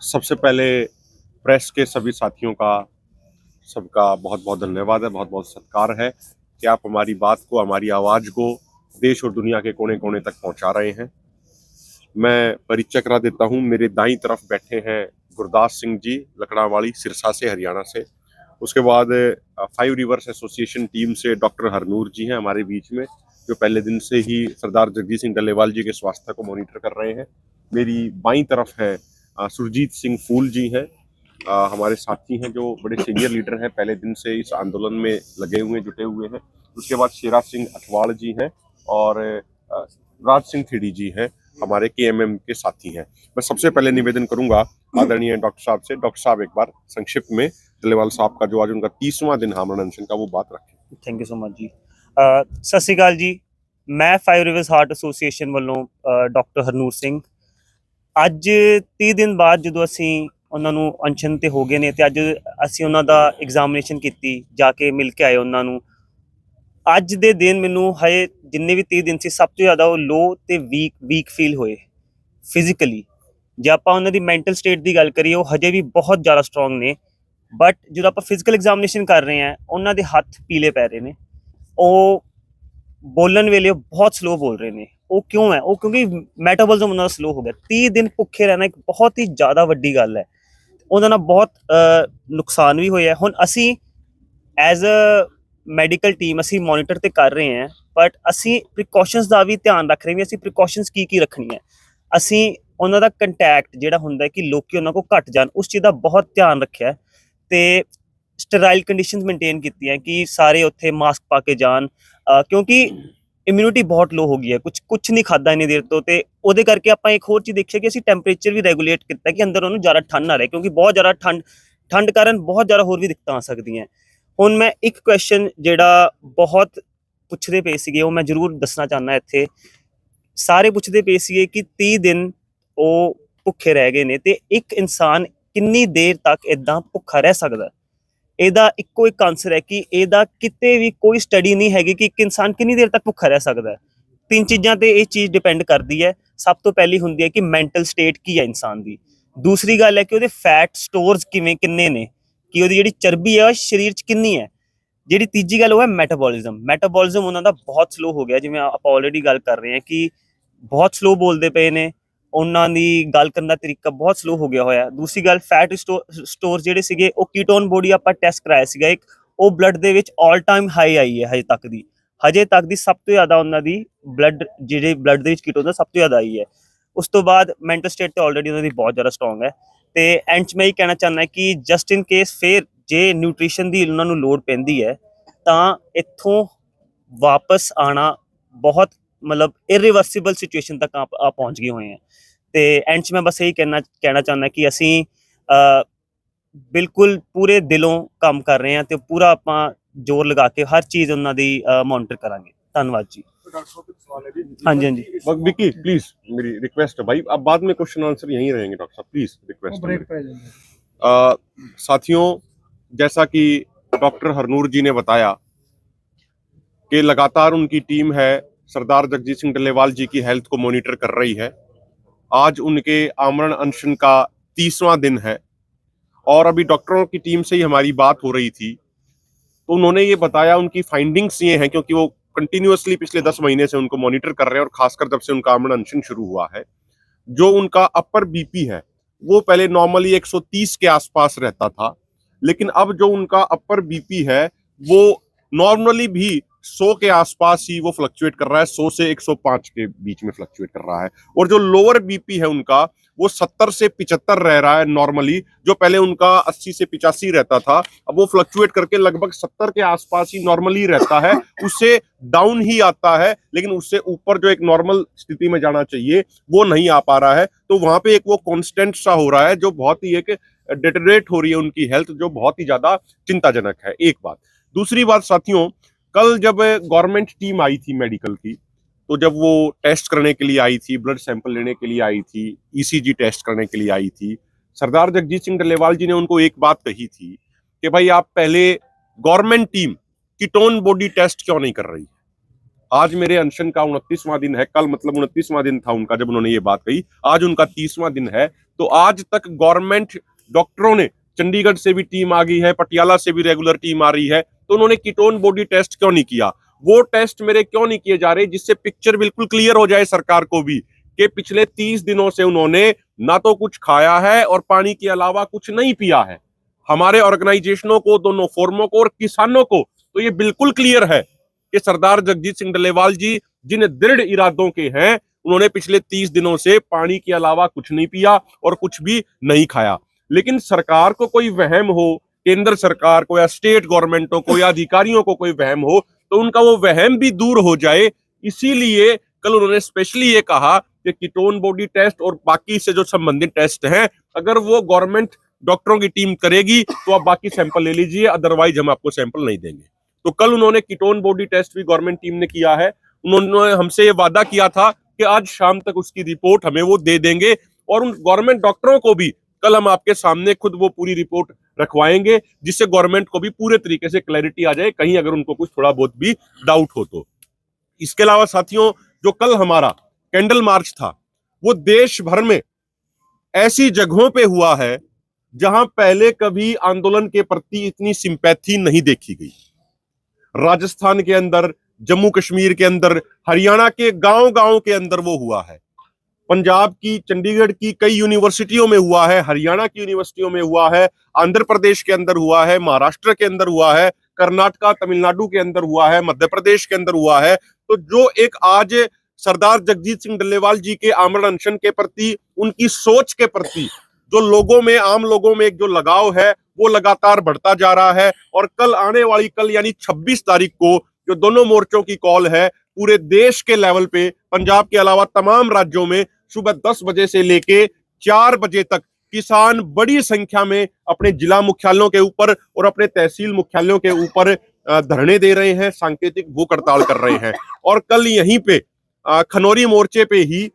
सबसे पहले प्रेस के सभी साथियों का सबका बहुत बहुत धन्यवाद है, बहुत बहुत सत्कार है कि आप हमारी बात को, हमारी आवाज़ को देश और दुनिया के कोने कोने तक पहुंचा रहे हैं। मैं परिचय करा देता हूं। मेरे दाईं तरफ बैठे हैं गुरदास सिंह जी, लकड़ावाड़ी सिरसा से, हरियाणा से। उसके बाद फाइव रिवर्स एसोसिएशन टीम से डॉक्टर हरनूर जी हैं हमारे बीच में, जो पहले दिन से ही सरदार जगजीत सिंह डल्लेवाल जी के स्वास्थ्य को मॉनिटर कर रहे हैं। मेरी बाईं तरफ है सुरजीत सिंह फूल जी हैं, हमारे साथी हैं, जो बड़े सीनियर लीडर हैं, पहले दिन से इस आंदोलन में लगे हुए, जुटे हुए हैं। उसके बाद शेरा सिंह अठवाल जी हैं और राज सिंह थिड़ी जी हैं, हमारे केएमएम के साथी हैं। मैं सबसे पहले निवेदन करूंगा आदरणीय डॉक्टर साहब से, डॉक्टर साहब एक बार संक्षिप्त में डल्लेवाल साहब का जो आज उनका 30वां दिन आमरण अनशन का, वो बात रखें। थैंक यू सो मच जी। सत श्री अकाल जी। मैं फाइव रिवर्स हार्ट एसोसीएशन ਵੱਲੋਂ ਡਾਕਟਰ ਹਰਨੂਰ ਸਿੰਘ ਅੱਜ 30 ਦਿਨ ਬਾਅਦ ਜਦੋਂ ਅਸੀਂ ਉਹਨਾਂ ਨੂੰ ਅਨਸ਼ਨ ਤੇ ਹੋ ਗਏ ਨੇ ਤੇ ਅੱਜ ਅਸੀਂ ਉਹਨਾਂ ਦਾ ਐਗਜ਼ਾਮੀਨੇਸ਼ਨ ਕੀਤੀ, ਜਾ ਕੇ ਮਿਲ ਕੇ ਆਏ ਉਹਨਾਂ ਨੂੰ। ਅੱਜ ਦੇ ਦਿਨ ਮੈਨੂੰ ਹਜੇ ਜਿੰਨੇ ਵੀ 30 ਦਿਨ ਸੀ, ਸਭ ਤੋਂ ਜ਼ਿਆਦਾ ਉਹ ਲੋ ਤੇ ਵੀਕ ਫੀਲ ਹੋਏ ਫਿਜ਼ੀਕਲੀ। ਜੇ ਆਪਾਂ ਉਹਨਾਂ ਦੀ ਮੈਂਟਲ ਸਟੇਟ ਦੀ ਗੱਲ ਕਰੀਏ, ਉਹ ਹਜੇ ਵੀ ਬਹੁਤ ਜ਼ਿਆਦਾ ਸਟਰੋਂਗ ਨੇ, ਬਟ ਜਦੋਂ ਆਪਾਂ ਫਿਜ਼ੀਕਲ ਐਗਜ਼ਾਮੀਨੇਸ਼ਨ ਕਰ ਰਹੇ ਹਾਂ, ਉਹਨਾਂ ਦੇ ਹੱਥ ਪੀਲੇ ਪੈ ਰਹੇ ਨੇ। ਉਹ ਬੋਲਣ ਵੇਲੇ ਬਹੁਤ ਸਲੋ ਬੋਲ ਰਹੇ ਨੇ। ਉਹ ਕਿਉਂ ਹੈ? ਉਹ ਕਿਉਂਕਿ ਮੈਟਾਬੋਲਿਜ਼ਮ ਉਹਨਾਂ ਦਾ ਸਲੋ ਹੋ ਗਿਆ। 30 ਦਿਨ ਭੁੱਖੇ ਰਹਿਣਾ ਇੱਕ ਬਹੁਤ ਹੀ ਜ਼ਿਆਦਾ ਵੱਡੀ ਗੱਲ ਹੈ। ਉਹਦੇ ਨਾਲ ਬਹੁਤ ਨੁਕਸਾਨ ਵੀ ਹੋਇਆ। ਹੁਣ ਅਸੀਂ ਐਜ਼ ਅ ਮੈਡੀਕਲ ਟੀਮ ਅਸੀਂ ਮੋਨੀਟਰ ਤੇ ਕਰ ਰਹੇ ਹਾਂ, ਬਟ ਅਸੀਂ ਪ੍ਰੀਕਾਸ਼ਨਸ ਦਾ ਵੀ ਧਿਆਨ ਰੱਖ ਰਹੇ ਹਾਂ। ਅਸੀਂ ਪ੍ਰੀਕਾਸ਼ਨਸ ਕੀ ਰੱਖਣੀ ਹੈ। ਅਸੀਂ ਉਹਨਾਂ ਦਾ ਕੰਟੈਕਟ ਜਿਹੜਾ ਹੁੰਦਾ ਕਿ ਲੋਕੀ ਉਹਨਾਂ ਕੋਲ ਘੱਟ ਜਾਣ, ਉਸ ਚੀਜ਼ ਦਾ ਬਹੁਤ ਧਿਆਨ ਰੱਖਿਆ ਤੇ ਸਟਰਾਈਲ ਕੰਡੀਸ਼ਨਸ ਮੇਨਟੇਨ ਕੀਤੀਆਂ ਕਿ ਸਾਰੇ ਉੱਥੇ ਮਾਸਕ ਪਾ ਕੇ ਜਾਣ, ਕਿਉਂਕਿ ਇਮਿਊਨਿਟੀ ਬਹੁਤ ਲੋ ਹੋ ਗਈ ਹੈ। ਕੁਛ ਨਹੀਂ ਖਾਦਾ ਇੰਨੀ ਦੇਰ ਤੋਂ, ਤੇ ਉਹਦੇ ਕਰਕੇ ਆਪਾਂ ਇੱਕ ਹੋਰ ਚੀਜ਼ ਦੇਖਿਆ ਕਿ ਅਸੀਂ ਟੈਂਪਰੇਚਰ ਵੀ ਰੈਗੂਲੇਟ ਕੀਤਾ ਕਿ ਅੰਦਰ ਉਹਨੂੰ ਜ਼ਿਆਦਾ ਠੰਡ ਨਾ ਰਹੇ, ਕਿਉਂਕਿ ਬਹੁਤ ਜ਼ਿਆਦਾ ਠੰਡ ਕਾਰਨ ਬਹੁਤ ਜ਼ਿਆਦਾ ਹੋਰ ਵੀ ਦਿੱਕਤਾਂ ਆ ਸਕਦੀਆਂ। ਹੁਣ ਮੈਂ ਇੱਕ ਕੁਐਸਚਨ ਜਿਹੜਾ ਬਹੁਤ ਪੁੱਛਦੇ ਪਏ ਸੀਗੇ, ਉਹ ਮੈਂ ਜ਼ਰੂਰ ਦੱਸਣਾ ਚਾਹੁੰਦਾ ਇੱਥੇ। ਸਾਰੇ ਪੁੱਛਦੇ ਪਏ ਸੀਗੇ ਕਿ 30 ਦਿਨ ਉਹ ਭੁੱਖੇ ਰਹਿ ਗਏ ਨੇ ਤੇ ਇੱਕ ਇਨਸਾਨ ਕਿੰਨੀ ਦੇਰ ਤੱਕ ਇਦਾਂ ਭੁੱਖਾ ਰਹਿ ਸਕਦਾ। ਇਹਦਾ ਇੱਕੋ ਇੱਕ ਆਨਸਰ ਹੈ ਕਿ ਇਹਦਾ ਕਿਤੇ ਵੀ ਕੋਈ ਸਟੱਡੀ ਨਹੀਂ ਹੈਗੀ ਕਿ ਇੱਕ ਇਨਸਾਨ ਕਿੰਨੀ ਦੇਰ ਤੱਕ ਭੁੱਖਾ ਰਹਿ ਸਕਦਾ। ਤਿੰਨ ਚੀਜ਼ਾਂ ਤੇ ਇਹ ਚੀਜ਼ ਡਿਪੈਂਡ ਕਰਦੀ ਹੈ। ਸਭ ਤੋਂ ਪਹਿਲੀ ਹੁੰਦੀ ਹੈ ਕਿ ਮੈਂਟਲ ਸਟੇਟ ਕੀ ਹੈ ਇਨਸਾਨ ਦੀ। ਦੂਸਰੀ ਗੱਲ ਹੈ ਕਿ ਉਹਦੇ ਫੈਟ ਸਟੋਰਸ ਕਿੰਨੇ ਨੇ, ਕਿ ਉਹਦੀ ਜਿਹੜੀ ਚਰਬੀ ਹੈ ਉਹ ਸਰੀਰ 'ਚ ਕਿੰਨੀ ਹੈ। ਜਿਹੜੀ ਤੀਜੀ ਗੱਲ ਉਹ ਹੈ ਮੈਟਾਬੋਲਿਜ਼ਮ ਉਹਨਾਂ ਦਾ ਬਹੁਤ ਸਲੋ ਹੋ ਗਿਆ। ਜਿਵੇਂ ਆਪਾਂ ਆਲਰੇਡੀ ਗੱਲ ਕਰ ਰਹੇ ਹਾਂ ਕਿ ਬਹੁਤ ਸਲੋ ਬੋਲਦੇ ਪਏ ਨੇ, ਉਹਨਾਂ ਦੀ ਗੱਲ ਕਰਨ ਦਾ ਤਰੀਕਾ ਬਹੁਤ ਸਲੋ ਹੋ ਗਿਆ ਹੋਇਆ। ਦੂਸਰੀ ਗੱਲ, ਫੈਟ ਸਟੋਰ ਜਿਹੜੇ ਸੀਗੇ ਉਹ ਕੀਟੋਨ ਬੋਡੀ ਆਪਾਂ ਟੈਸਟ ਕਰਾਇਆ ਸੀਗਾ ਇੱਕ, ਉਹ ਬਲੱਡ ਦੇ ਵਿੱਚ ਆਲ ਟਾਈਮ ਹਾਈ ਆਈ ਹੈ ਹਜੇ ਤੱਕ ਦੀ ਸਭ ਤੋਂ ਜ਼ਿਆਦਾ ਉਹਨਾਂ ਦੀ ਬਲੱਡ ਦੇ ਵਿੱਚ ਕੀਟੋਨ ਦਾ ਸਭ ਤੋਂ ਜ਼ਿਆਦਾ ਆਈ ਹੈ। ਉਸ ਤੋਂ ਬਾਅਦ ਮੈਂਟਲ ਸਟੇਟ ਤੇ ਆਲਰੇਡੀ ਉਹਨਾਂ ਦੀ ਬਹੁਤ ਜ਼ਿਆਦਾ ਸਟਰੋਂਗ ਹੈ। ਤੇ ਐਂਡ 'ਚ ਮੈਂ ਇਹ ਕਹਿਣਾ ਚਾਹੁੰਦਾ ਕਿ ਜਸਟ ਇਨ ਕੇਸ ਫਿਰ ਜੇ ਨਿਊਟ੍ਰੀਸ਼ਨ ਦੀ ਉਹਨਾਂ ਨੂੰ ਲੋੜ ਪੈਂਦੀ ਹੈ ਤਾਂ ਇੱਥੋਂ ਵਾਪਸ ਆਉਣਾ ਬਹੁਤ ਮਤਲਬ ਇਰਰਿਵਰਸੀਬਲ ਸਿਚੁਏਸ਼ਨ ਤੱਕ ਆ ਪਹੁੰਚ ਗਏ ਹੋਏ ਹਾਂ। ਤੇ ਐਂਡ 'ਚ ਮੈਂ ਬਸ ਇਹੀ ਕਹਿਣਾ ਚਾਹੁੰਦਾ ਕਿ ਅਸੀਂ ਬਿਲਕੁਲ ਪੂਰੇ ਦਿਲੋਂ ਕੰਮ ਕਰ ਰਹੇ हैं तो पूरा आप जोर लगा के हर चीज़ उन्होंने मॉनिटर करांगे। धन्यवाद जी। हाँ जी, हाँ जी। विकी प्लीज, मेरी रिक्वेस्ट है भाई, अब बाद में क्वेश्चन आंसर यहीं रहेंगे। डॉक्टर साहब प्लीज रिक्वेस्ट। साथियों, जैसा कि डॉक्टर हरनूर जी ने बताया कि लगातार उनकी टीम है सरदार जगजीत सिंह डल्लेवाल जी की हेल्थ को मॉनिटर कर रही है। आज उनके आमरण अनशन का 30वां दिन है और अभी डॉक्टरों की टीम से ही हमारी बात हो रही थी, तो उन्होंने ये बताया, उनकी फाइंडिंग्स ये हैं, क्योंकि वो कंटिन्यूअसली पिछले 10 महीने से उनको मॉनिटर कर रहे हैं और खासकर जब से उनका आमरण अनशन शुरू हुआ है, जो उनका अपर बीपी है वो पहले नॉर्मली 130 के आसपास रहता था, लेकिन अब जो उनका अपर बीपी है वो नॉर्मली भी 100 के आसपास ही वो फ्लक्चुएट कर रहा है, 100 से 105 के बीच में फ्लक्चुएट कर रहा है। और जो लोअर बीपी है उनका वो 70 से 75 रह रहा है नॉर्मली, जो पहले उनका 80 से 85 रहता था, अब वो फ्लक्चुएट करके लगभग 70 के आसपास ही नॉर्मली रहता है। उससे डाउन ही आता है, लेकिन उससे ऊपर जो एक नॉर्मल स्थिति में जाना चाहिए वो नहीं आ पा रहा है। तो वहां पे एक वो कांस्टेंट सा हो रहा है, जो बहुत ही एक डिटेरियोरेट हो रही है उनकी हेल्थ, जो बहुत ही ज्यादा चिंताजनक है। एक बात। दूसरी बात साथियों, कल जब गवर्नमेंट टीम आई थी मेडिकल की, तो जब वो टेस्ट करने के लिए आई थी, ब्लड सैंपल लेने के लिए आई थी, ईसीजी टेस्ट करने के लिए आई थी, सरदार जगजीत सिंह डल्लेवाल जी ने उनको एक बात कही थी कि भाई आप पहले government team ketone body test क्यों नहीं कर रही है। आज मेरे अनशन का 29वां दिन है, कल मतलब 29वां दिन था उनका जब उन्होंने ये बात कही, आज उनका 30वां दिन है। तो आज तक गवर्नमेंट डॉक्टरों ने, चंडीगढ़ से भी टीम आ गई है, पटियाला से भी रेगुलर टीम आ रही है, तो उन्होंने कीटोन बॉडी टेस्ट क्यों नहीं किया? वो टेस्ट मेरे क्यों नहीं किए जा रहे जिससे पिक्चर बिल्कुल क्लियर हो जाए सरकार को भी कि पिछले 30 दिनों से उन्होंने ना तो कुछ खाया है और पानी के अलावा कुछ नहीं पिया है। हमारे ऑर्गेनाइजेशनों को, दोनों फोरमों को और किसानों को तो ये बिल्कुल क्लियर है कि सरदार जगजीत सिंह डल्लेवाल जी जिन दृढ़ इरादों के हैं, उन्होंने पिछले 30 दिनों से पानी के अलावा कुछ नहीं पिया और कुछ भी नहीं खाया। लेकिन सरकार को कोई वहम हो, केंद्र सरकार को या स्टेट गवर्नमेंटों को या अधिकारियों को कोई वहम हो, तो उनका वो वहम भी दूर हो जाए। इसीलिए कल उन्होंने स्पेशली ये कहा कि कीटोन बॉडी टेस्ट और बाकी से जो संबंधित टेस्ट हैं, अगर वो गवर्नमेंट डॉक्टरों की टीम करेगी तो आप बाकी सैंपल ले लीजिए, अदरवाइज हम आपको सैंपल नहीं देंगे। तो कल उन्होंने कीटोन बॉडी टेस्ट भी गवर्नमेंट टीम ने किया है। उन्होंने हमसे ये वादा किया था कि आज शाम तक उसकी रिपोर्ट हमें वो दे देंगे, और उन गवर्नमेंट डॉक्टरों को भी कल हम आपके सामने खुद वो पूरी रिपोर्ट रखवाएंगे, जिससे गवर्नमेंट को भी पूरे तरीके से क्लैरिटी आ जाए, कहीं अगर उनको कुछ थोड़ा बहुत भी डाउट हो तो। इसके अलावा साथियों, जो कल हमारा कैंडल मार्च था, वो देश भर में ऐसी जगहों पे हुआ है जहां पहले कभी आंदोलन के प्रति इतनी सिंपैथी नहीं देखी गई। राजस्थान के अंदर, जम्मू कश्मीर के अंदर, हरियाणा के गांव-गांव के अंदर वो हुआ है। पंजाब की, चंडीगढ़ की कई यूनिवर्सिटियों में हुआ है, हरियाणा की यूनिवर्सिटियों में हुआ है, आंध्र प्रदेश के अंदर हुआ है, महाराष्ट्र के अंदर हुआ है, कर्नाटका, तमिलनाडु के अंदर हुआ है, मध्य प्रदेश के अंदर हुआ है। तो जो एक आज सरदार जगजीत सिंह डल्लेवाल जी के आमरण अनशन के प्रति, उनकी सोच के प्रति जो लोगों में, आम लोगों में एक जो लगाव है, वो लगातार बढ़ता जा रहा है। और कल आने वाली, कल यानी 26 तारीख को जो दोनों मोर्चों की कॉल है, पूरे देश के लेवल पे, पंजाब के अलावा तमाम राज्यों में सुबह 10 बजे से लेके 4 बजे तक किसान बड़ी संख्या में अपने जिला मुख्यालयों के ऊपर और अपने तहसील मुख्यालयों के ऊपर धरने दे रहे हैं, सांकेतिक भूख हड़ताल कर रहे हैं। और कल यहीं पे खनौरी मोर्चे पे ही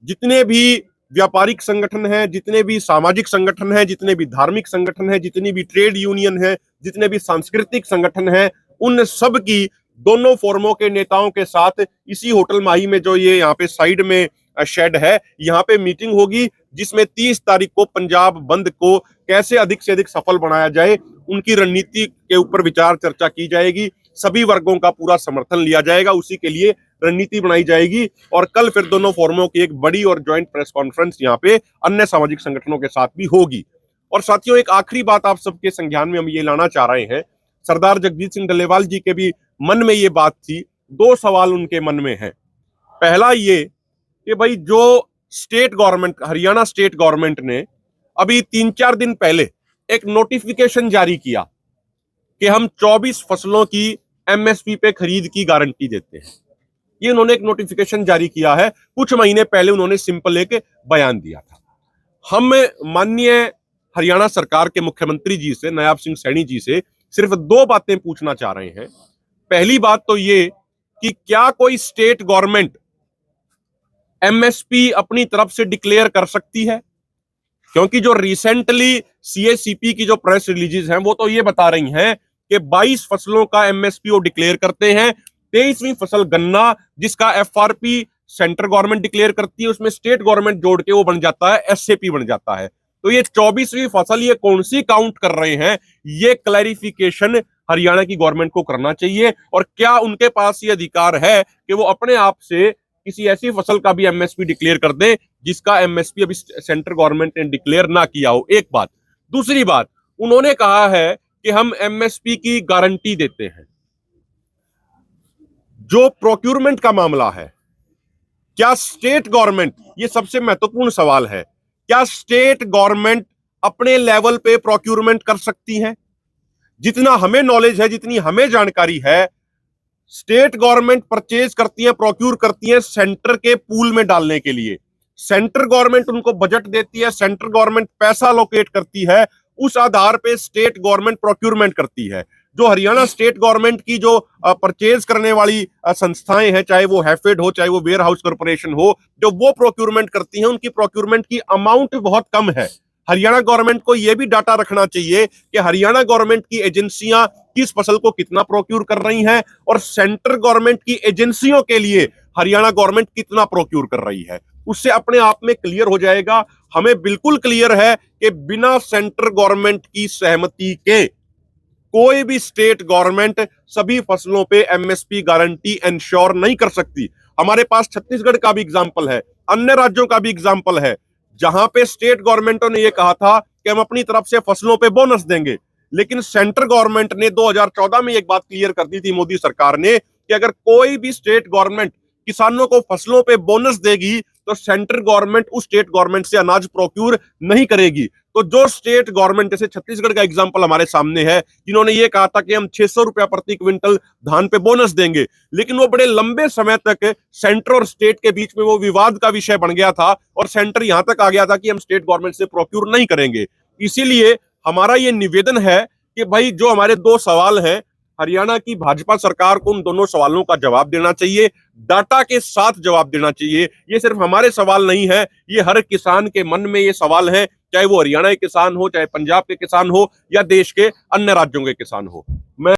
जितने भी व्यापारिक संगठन हैं, जितने भी सामाजिक संगठन हैं, जितने भी धार्मिक संगठन हैं, जितनी भी ट्रेड यूनियन है, जितने भी सांस्कृतिक संगठन हैं, उन सब की दोनों फोरमों के नेताओं के साथ इसी होटल माही में, जो ये यहाँ पे साइड में शेड है, यहाँ पे मीटिंग होगी, जिसमें 30 तारीख को पंजाब बंद को कैसे अधिक से अधिक सफल बनाया जाए, उनकी रणनीति के ऊपर विचार चर्चा की जाएगी। सभी वर्गों का पूरा समर्थन लिया जाएगा, उसी के लिए रणनीति बनाई जाएगी। और कल फिर दोनों फोरमों की एक बड़ी और ज्वाइंट प्रेस कॉन्फ्रेंस यहाँ पे अन्य सामाजिक संगठनों के साथ भी होगी। और साथियों, एक आखिरी बात आप सबके संज्ञान में हम ये लाना चाह रहे हैं। सरदार जगजीत सिंह डल्लेवाल जी के भी मन में ये बात थी, 2 सवाल उनके मन में है। पहला ये कि भाई, जो state government, Haryana state government ने अभी 3-4 दिन पहले एक नोटिफिकेशन जारी किया कि हम 24 फसलों की एमएसपी पे खरीद की गारंटी देते हैं। ये उन्होंने एक नोटिफिकेशन जारी किया है। कुछ महीने पहले उन्होंने सिंपल एक बयान दिया था। हम माननीय हरियाणा सरकार के मुख्यमंत्री जी से, नायब सिंह सैनी जी से, सिर्फ 2 बातें पूछना चाह रहे हैं। पहली बात तो ये कि क्या कोई स्टेट गवर्नमेंट एमएसपी अपनी तरफ से डिक्लेयर कर सकती है? क्योंकि जो रिसेंटली सीएसीपी की जो प्रेस रिलीजेस हैं, वो तो ये बता रही हैं कि 22 फसलों का एमएसपी वो डिक्लेयर करते हैं। 23वीं फसल गन्ना, जिसका एफआरपी सेंट्रल गवर्नमेंट डिक्लेयर करती है, उसमें स्टेट गवर्नमेंट जोड़ के वो बन जाता है, एसएपी बन जाता है। तो ये 24वीं फसल ये कौन सी काउंट कर रहे हैं, ये क्लैरिफिकेशन हरियाणा की गवर्नमेंट को करना चाहिए। और क्या उनके पास ये अधिकार है कि वो अपने आप से किसी ऐसी फसल का भी एमएसपी डिक्लेयर कर दे जिसका एमएसपी अभी सेंट्रल गवर्नमेंट ने डिक्लेयर ना किया हो? एक बात। दूसरी बात, उन्होंने कहा है कि हम एमएसपी की गारंटी देते हैं। जो प्रोक्यूरमेंट का मामला है, क्या स्टेट गवर्नमेंट, ये सबसे महत्वपूर्ण सवाल है, क्या स्टेट गवर्नमेंट अपने लेवल पे प्रोक्यूरमेंट कर सकती है? जितना हमें नॉलेज है, जितनी हमें जानकारी है, स्टेट गवर्नमेंट परचेज करती है, प्रोक्यूर करती है सेंटर के पूल में डालने के लिए। सेंट्रल गवर्नमेंट उनको बजट देती है, सेंट्रल गवर्नमेंट पैसा लोकेट करती है, उस आधार पे स्टेट गवर्नमेंट प्रोक्यूरमेंट करती है। जो हरियाणा स्टेट गवर्नमेंट की जो परचेज करने वाली संस्थाएं हैं, चाहे वो हैफेड हो, चाहे वो वेयर हाउस कॉर्पोरेशन हो, जो वो प्रोक्यूरमेंट करती हैं, उनकी प्रोक्यूरमेंट की अमाउंट बहुत कम है। हरियाणा गवर्नमेंट को यह भी डाटा रखना चाहिए कि हरियाणा गवर्नमेंट की एजेंसियां किस फसल को कितना प्रोक्यूर कर रही हैं और सेंट्रल गवर्नमेंट की एजेंसियों के लिए हरियाणा गवर्नमेंट कितना प्रोक्यूर कर रही है, उससे अपने आप में क्लियर हो जाएगा। हमें बिल्कुल क्लियर है कि बिना सेंट्रल गवर्नमेंट की सहमति के कोई भी स्टेट गवर्नमेंट सभी फसलों पे एमएसपी गारंटी इंश्योर नहीं कर सकती। हमारे पास छत्तीसगढ़ का भी एग्जाम्पल है, अन्य राज्यों का भी एग्जाम्पल है, जहां पे स्टेट गवर्नमेंटों ने यह कहा था कि हम अपनी तरफ से फसलों पे बोनस देंगे, लेकिन सेंट्रल गवर्नमेंट ने 2014 में एक बात क्लियर कर दी थी मोदी सरकार ने कि अगर कोई भी स्टेट गवर्नमेंट किसानों को फसलों पे बोनस देगी तो सेंट्रल गवर्नमेंट उस स्टेट गवर्नमेंट से अनाज प्रोक्यूर नहीं करेगी। तो जो स्टेट गवर्नमेंट, जैसे छत्तीसगढ़ का एग्जांपल हमारे सामने है, जिन्होंने ये कहा था कि हम 600 रुपया प्रति क्विंटल धान पे बोनस देंगे, लेकिन वो बड़े लंबे समय तक सेंटर और स्टेट के बीच में वो विवाद का विषय बन गया था और सेंटर यहां तक आ गया था कि हम स्टेट गवर्नमेंट से प्रोक्यूर नहीं करेंगे। इसीलिए हमारा ये निवेदन है कि भाई जो हमारे दो सवाल हैं, हरियाणा की भाजपा सरकार को उन दोनों सवालों का जवाब देना चाहिए, डाटा के साथ जवाब देना चाहिए। ये सिर्फ हमारे सवाल नहीं है, ये हर किसान के मन में ये सवाल है, चाहे वो हरियाणा के किसान हो, चाहे पंजाब के किसान हो या देश के अन्य राज्यों के किसान हो। मैं